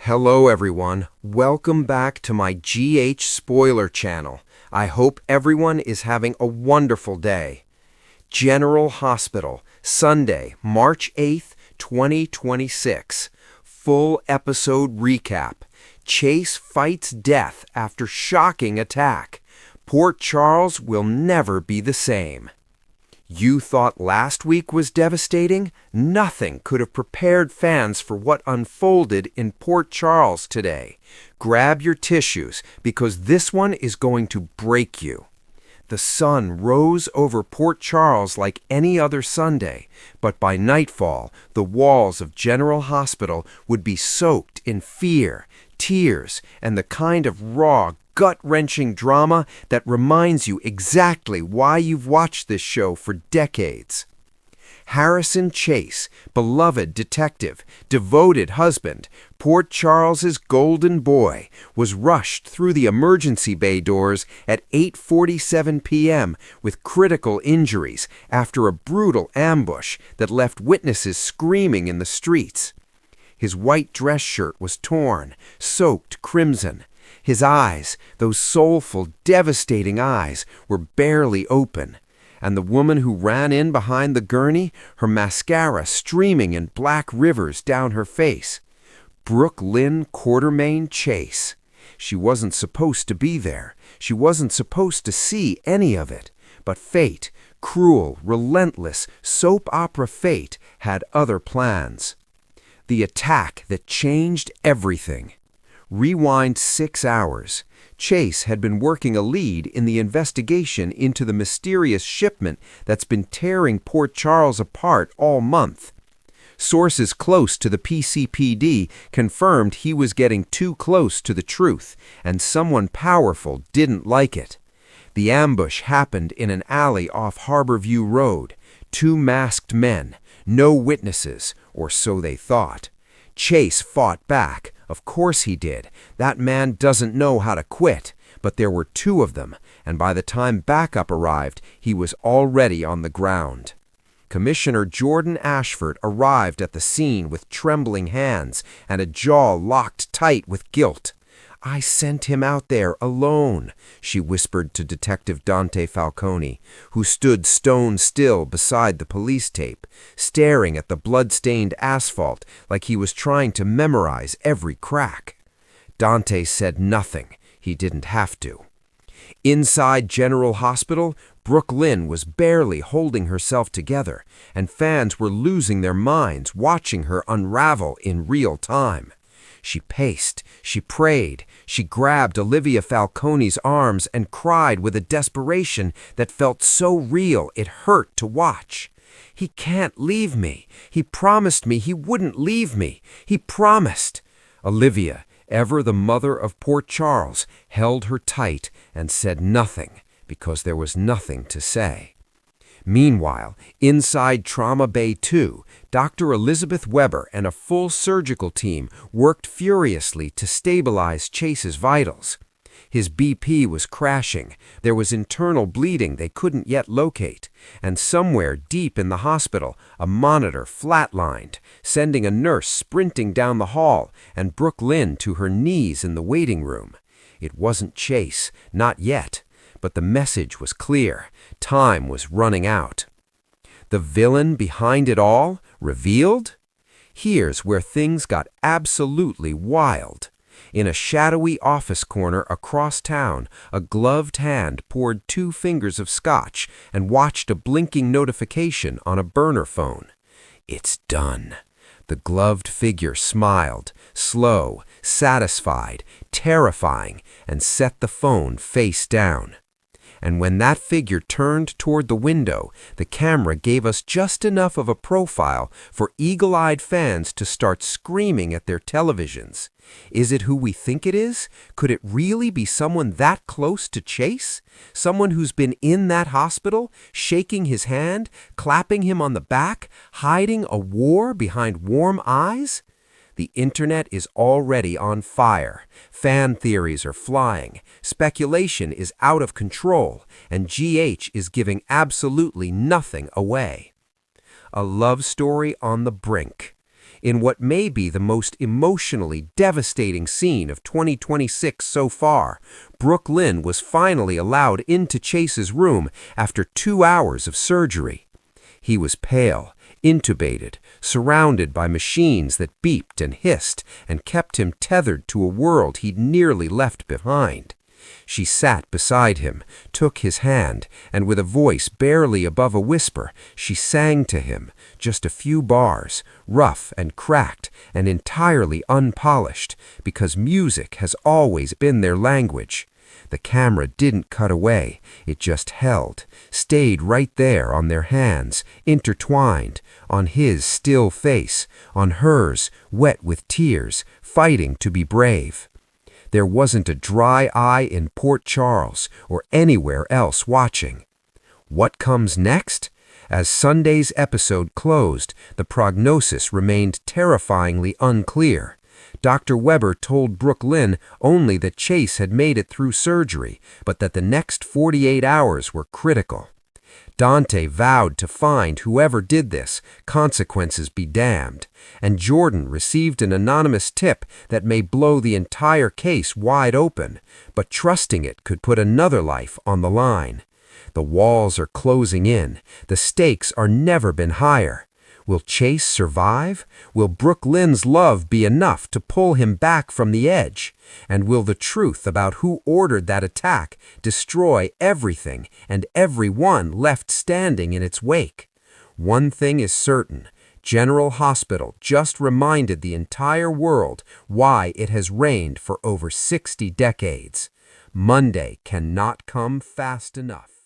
Hello everyone, welcome back to my GH Spoiler channel. I hope everyone is having a wonderful day. General Hospital, Sunday, March 8th, 2026. Full episode recap. Chase fights death after shocking attack. Port Charles will never be the same. You thought last week was devastating? Nothing could have prepared fans for what unfolded in Port Charles today. Grab your tissues, because this one is going to break you. The sun rose over Port Charles like any other Sunday, but by nightfall, the walls of General Hospital would be soaked in fear, tears, and the kind of raw, gut-wrenching drama that reminds you exactly why you've watched this show for decades. Harrison Chase, beloved detective, devoted husband, Port Charles's golden boy, was rushed through the emergency bay doors at 8:47 p.m. with critical injuries after a brutal ambush that left witnesses screaming in the streets. His white dress shirt was torn, soaked crimson. His eyes, those soulful, devastating eyes, were barely open. And the woman who ran in behind the gurney, her mascara streaming in black rivers down her face. Brooke Lynn Quartermain Chase. She wasn't supposed to be there. She wasn't supposed to see any of it. But fate, cruel, relentless, soap opera fate, had other plans. The attack that changed everything. Rewind 6 hours. Chase had been working a lead in the investigation into the mysterious shipment that's been tearing Port Charles apart all month. Sources close to the PCPD confirmed he was getting too close to the truth, and someone powerful didn't like it. The ambush happened in an alley off Harborview Road. 2 masked men, no witnesses, or so they thought. Chase fought back. Of course he did. That man doesn't know how to quit. But there were 2 of them, and by the time backup arrived, he was already on the ground. Commissioner Jordan Ashford arrived at the scene with trembling hands and a jaw locked tight with guilt. "I sent him out there alone," she whispered to Detective Dante Falcone, who stood stone still beside the police tape, staring at the blood-stained asphalt like he was trying to memorize every crack. Dante said nothing. He didn't have to. Inside General Hospital, Brooke Lynn was barely holding herself together, and fans were losing their minds watching her unravel in real time. She paced, she prayed, she grabbed Olivia Falcone's arms and cried with a desperation that felt so real it hurt to watch. "He can't leave me. He promised me he wouldn't leave me. He promised." Olivia, ever the mother of Port Charles, held her tight and said nothing because there was nothing to say. Meanwhile, inside Trauma Bay 2, Dr. Elizabeth Weber and a full surgical team worked furiously to stabilize Chase's vitals. His BP was crashing, there was internal bleeding they couldn't yet locate, and somewhere deep in the hospital, a monitor flatlined, sending a nurse sprinting down the hall and Brooke Lynn to her knees in the waiting room. It wasn't Chase, not yet. But the message was clear. Time was running out. The villain behind it all revealed? Here's where things got absolutely wild. In a shadowy office corner across town, a gloved hand poured 2 fingers of scotch and watched a blinking notification on a burner phone. "It's done." The gloved figure smiled, slow, satisfied, terrifying, and set the phone face down. And when that figure turned toward the window, the camera gave us just enough of a profile for eagle-eyed fans to start screaming at their televisions. Is it who we think it is? Could it really be someone that close to Chase? Someone who's been in that hospital, shaking his hand, clapping him on the back, hiding a war behind warm eyes? The internet is already on fire. Fan theories are flying. Speculation is out of control, and GH is giving absolutely nothing away. A love story on the brink. In what may be the most emotionally devastating scene of 2026 so far, Brooke Lynn was finally allowed into Chase's room after 2 hours of surgery. He was pale, intubated, surrounded by machines that beeped and hissed and kept him tethered to a world he'd nearly left behind. She sat beside him, took his hand, and with a voice barely above a whisper, she sang to him, just a few bars, rough and cracked and entirely unpolished, because music has always been their language. The camera didn't cut away, it just held, stayed right there on their hands, intertwined, on his still face, on hers, wet with tears, fighting to be brave. There wasn't a dry eye in Port Charles or anywhere else watching. What comes next? As Sunday's episode closed, the prognosis remained terrifyingly unclear. Dr. Weber told Brooke Lynn only that Chase had made it through surgery, but that the next 48 hours were critical. Dante vowed to find whoever did this, consequences be damned, and Jordan received an anonymous tip that may blow the entire case wide open, but trusting it could put another life on the line. The walls are closing in, the stakes are never been higher. Will Chase survive? Will Brooke Lynn's love be enough to pull him back from the edge? And will the truth about who ordered that attack destroy everything and everyone left standing in its wake? One thing is certain. General Hospital just reminded the entire world why it has reigned for over 60 decades. Monday cannot come fast enough.